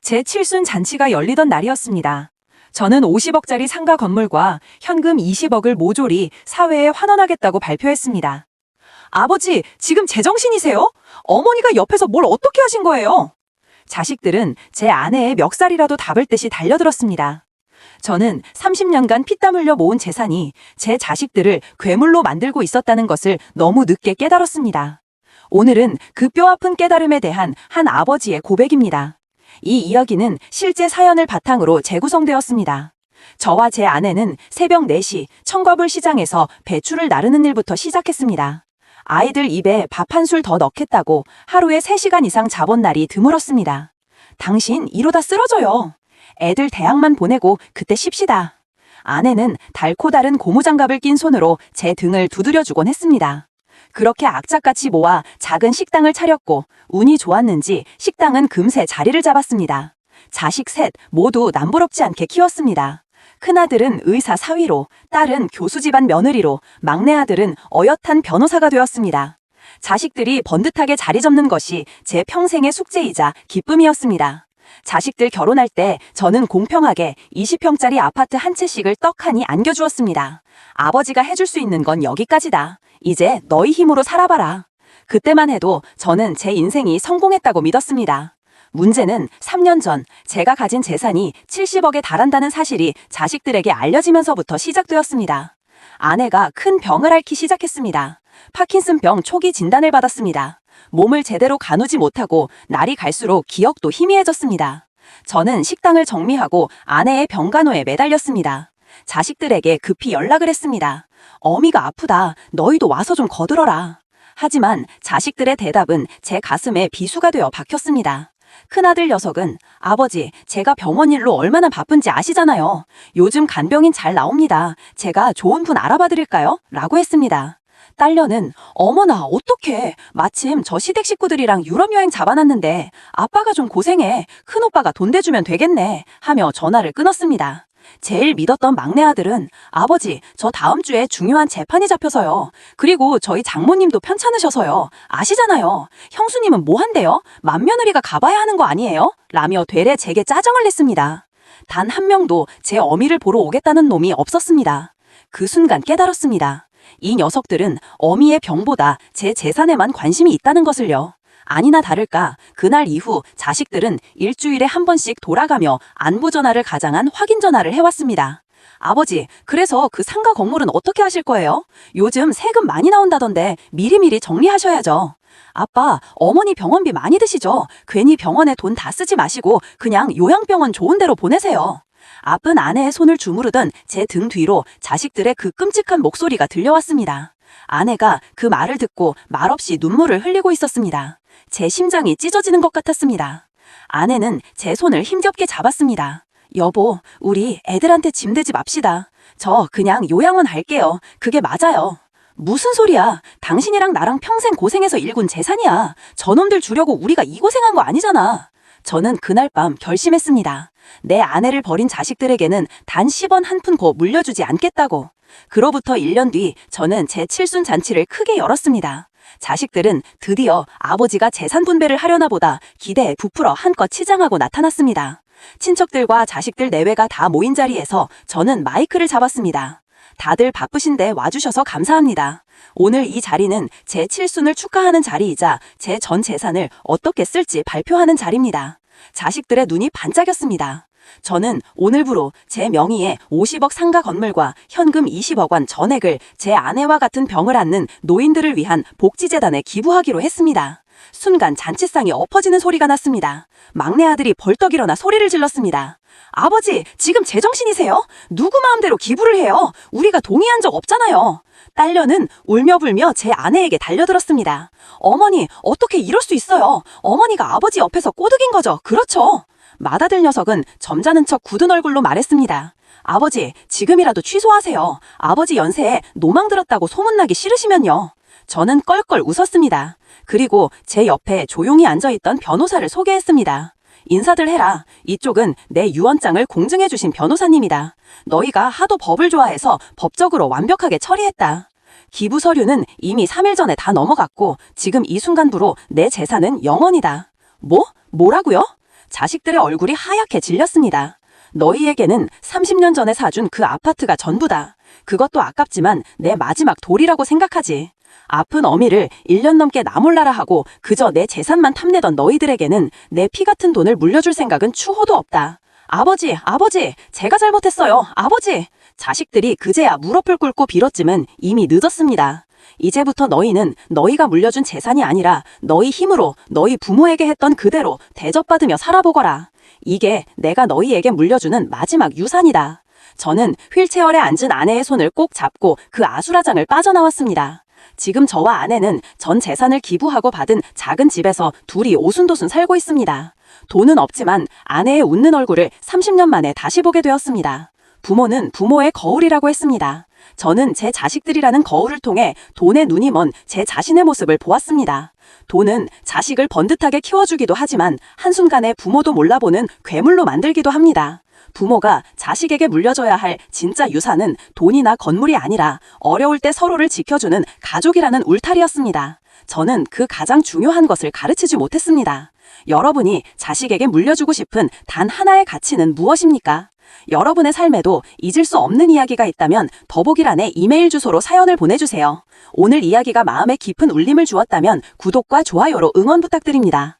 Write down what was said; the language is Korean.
제 칠순 잔치가 열리던 날이었습니다. 저는 50억짜리 상가 건물과 현금 20억을 모조리 사회에 환원하겠다고 발표했습니다. 아버지, 지금 제정신이세요? 어머니가 옆에서 뭘 어떻게 하신 거예요? 자식들은 제 아내의 멱살이라도 답을 듯이 달려들었습니다. 저는 30년간 피땀 흘려 모은 재산이 제 자식들을 괴물로 만들고 있었다는 것을 너무 늦게 깨달았습니다. 오늘은 그 뼈아픈 깨달음에 대한 한 아버지의 고백입니다. 이 이야기는 실제 사연을 바탕으로 재구성되었습니다. 저와 제 아내는 새벽 4시 청과불 시장에서 배추를 나르는 일부터 시작했습니다. 아이들 입에 밥 한 술 더 넣겠다고 하루에 3시간 이상 자본 날이 드물었습니다. 당신 이러다 쓰러져요. 애들 대학만 보내고 그때 쉽시다. 아내는 달고 다른 고무장갑을 낀 손으로 제 등을 두드려주곤 했습니다. 그렇게 악착같이 모아 작은 식당을 차렸고 운이 좋았는지 식당은 금세 자리를 잡았습니다. 자식 셋 모두 남부럽지 않게 키웠습니다. 큰아들은 의사 사위로, 딸은 교수 집안 며느리로, 막내 아들은 어엿한 변호사가 되었습니다. 자식들이 번듯하게 자리 잡는 것이 제 평생의 숙제이자 기쁨이었습니다. 자식들 결혼할 때 저는 공평하게 20평짜리 아파트 한 채씩을 떡하니 안겨주었습니다. 아버지가 해줄 수 있는 건 여기까지다. 이제 너희 힘으로 살아봐라. 그때만 해도 저는 제 인생이 성공했다고 믿었습니다. 문제는 3년 전 제가 가진 재산이 70억에 달한다는 사실이 자식들에게 알려지면서부터 시작되었습니다. 아내가 큰 병을 앓기 시작했습니다. 파킨슨병 초기 진단을 받았습니다. 몸을 제대로 가누지 못하고 날이 갈수록 기억도 희미해졌습니다. 저는 식당을 정리하고 아내의 병간호에 매달렸습니다. 자식들에게 급히 연락을 했습니다. 어미가 아프다. 너희도 와서 좀 거들어라. 하지만 자식들의 대답은 제 가슴에 비수가 되어 박혔습니다. 큰아들 녀석은 아버지, 제가 병원 일로 얼마나 바쁜지 아시잖아요. 요즘 간병인 잘 나옵니다. 제가 좋은 분 알아봐 드릴까요? 라고 했습니다. 딸녀는 어머나 어떡해. 마침 저 시댁 식구들이랑 유럽 여행 잡아놨는데 아빠가 좀 고생해. 큰오빠가 돈 대주면 되겠네. 하며 전화를 끊었습니다. 제일 믿었던 막내 아들은 아버지, 저 다음 주에 중요한 재판이 잡혀서요. 그리고 저희 장모님도 편찮으셔서요. 아시잖아요. 형수님은 뭐 한대요? 맏며느리가 가봐야 하는 거 아니에요? 라며 되레 제게 짜증을 냈습니다. 단 한 명도 제 어미를 보러 오겠다는 놈이 없었습니다. 그 순간 깨달았습니다. 이 녀석들은 어미의 병보다 제 재산에만 관심이 있다는 것을요. 아니나 다를까 그날 이후 자식들은 일주일에 한 번씩 돌아가며 안부 전화를 가장한 확인 전화를 해왔습니다. 아버지, 그래서 그 상가 건물은 어떻게 하실 거예요? 요즘 세금 많이 나온다던데 미리미리 정리하셔야죠. 아빠, 어머니 병원비 많이 드시죠? 괜히 병원에 돈 다 쓰지 마시고 그냥 요양병원 좋은 데로 보내세요. 아픈 아내의 손을 주무르던 제 등 뒤로 자식들의 그 끔찍한 목소리가 들려왔습니다. 아내가 그 말을 듣고 말없이 눈물을 흘리고 있었습니다. 제 심장이 찢어지는 것 같았습니다. 아내는 제 손을 힘겹게 잡았습니다. 여보, 우리 애들한테 짐대지 맙시다. 저 그냥 요양원 할게요. 그게 맞아요. 무슨 소리야. 당신이랑 나랑 평생 고생해서 일군 재산이야. 저놈들 주려고 우리가 이 고생한 거 아니잖아. 저는 그날 밤 결심했습니다. 내 아내를 버린 자식들에게는 단 10원 한 푼 고 물려주지 않겠다고. 그로부터 1년 뒤 저는 제 칠순 잔치를 크게 열었습니다. 자식들은 드디어 아버지가 재산 분배를 하려나 보다 기대에 부풀어 한껏 치장하고 나타났습니다. 친척들과 자식들 내외가 다 모인 자리에서 저는 마이크를 잡았습니다. 다들 바쁘신데 와주셔서 감사합니다. 오늘 이 자리는 제 칠순을 축하하는 자리이자 제 전 재산을 어떻게 쓸지 발표하는 자리입니다. 자식들의 눈이 반짝였습니다. 저는 오늘부로 제 명의의 50억 상가 건물과 현금 20억 원 전액을 제 아내와 같은 병을 앓는 노인들을 위한 복지재단에 기부하기로 했습니다. 순간 잔치상이 엎어지는 소리가 났습니다. 막내 아들이 벌떡 일어나 소리를 질렀습니다. 아버지, 지금 제정신이세요? 누구 마음대로 기부를 해요? 우리가 동의한 적 없잖아요. 딸녀는 울며불며 제 아내에게 달려들었습니다. 어머니, 어떻게 이럴 수 있어요? 어머니가 아버지 옆에서 꼬드긴 거죠. 그렇죠? 맏아들 녀석은 점잖은 척 굳은 얼굴로 말했습니다. 아버지, 지금이라도 취소하세요. 아버지 연세에 노망 들었다고 소문나기 싫으시면요. 저는 껄껄 웃었습니다. 그리고 제 옆에 조용히 앉아있던 변호사를 소개했습니다. 인사들 해라. 이쪽은 내 유언장을 공증해주신 변호사님이다. 너희가 하도 법을 좋아해서 법적으로 완벽하게 처리했다. 기부 서류는 이미 3일 전에 다 넘어갔고 지금 이 순간부로 내 재산은 0원이다. 뭐라고요? 자식들의 얼굴이 하얗게 질렸습니다. 너희에게는 30년 전에 사준 그 아파트가 전부다. 그것도 아깝지만 내 마지막 돌이라고 생각하지. 아픈 어미를 1년 넘게 나 몰라라 하고 그저 내 재산만 탐내던 너희들에게는 내 피 같은 돈을 물려줄 생각은 추호도 없다. 아버지, 아버지, 제가 잘못했어요. 아버지. 자식들이 그제야 무릎을 꿇고 빌었지만 이미 늦었습니다. 이제부터 너희는 너희가 물려준 재산이 아니라 너희 힘으로 너희 부모에게 했던 그대로 대접받으며 살아보거라. 이게 내가 너희에게 물려주는 마지막 유산이다. 저는 휠체어에 앉은 아내의 손을 꼭 잡고 그 아수라장을 빠져나왔습니다. 지금 저와 아내는 전 재산을 기부하고 받은 작은 집에서 둘이 오순도순 살고 있습니다. 돈은 없지만 아내의 웃는 얼굴을 30년 만에 다시 보게 되었습니다. 부모는 부모의 거울이라고 했습니다. 저는 제 자식들이라는 거울을 통해 돈에 눈이 먼 제 자신의 모습을 보았습니다. 돈은 자식을 번듯하게 키워주기도 하지만 한순간에 부모도 몰라보는 괴물로 만들기도 합니다. 부모가 자식에게 물려줘야 할 진짜 유산은 돈이나 건물이 아니라 어려울 때 서로를 지켜주는 가족이라는 울타리였습니다. 저는 그 가장 중요한 것을 가르치지 못했습니다. 여러분이 자식에게 물려주고 싶은 단 하나의 가치는 무엇입니까? 여러분의 삶에도 잊을 수 없는 이야기가 있다면 더보기란에 이메일 주소로 사연을 보내주세요. 오늘 이야기가 마음에 깊은 울림을 주었다면 구독과 좋아요로 응원 부탁드립니다.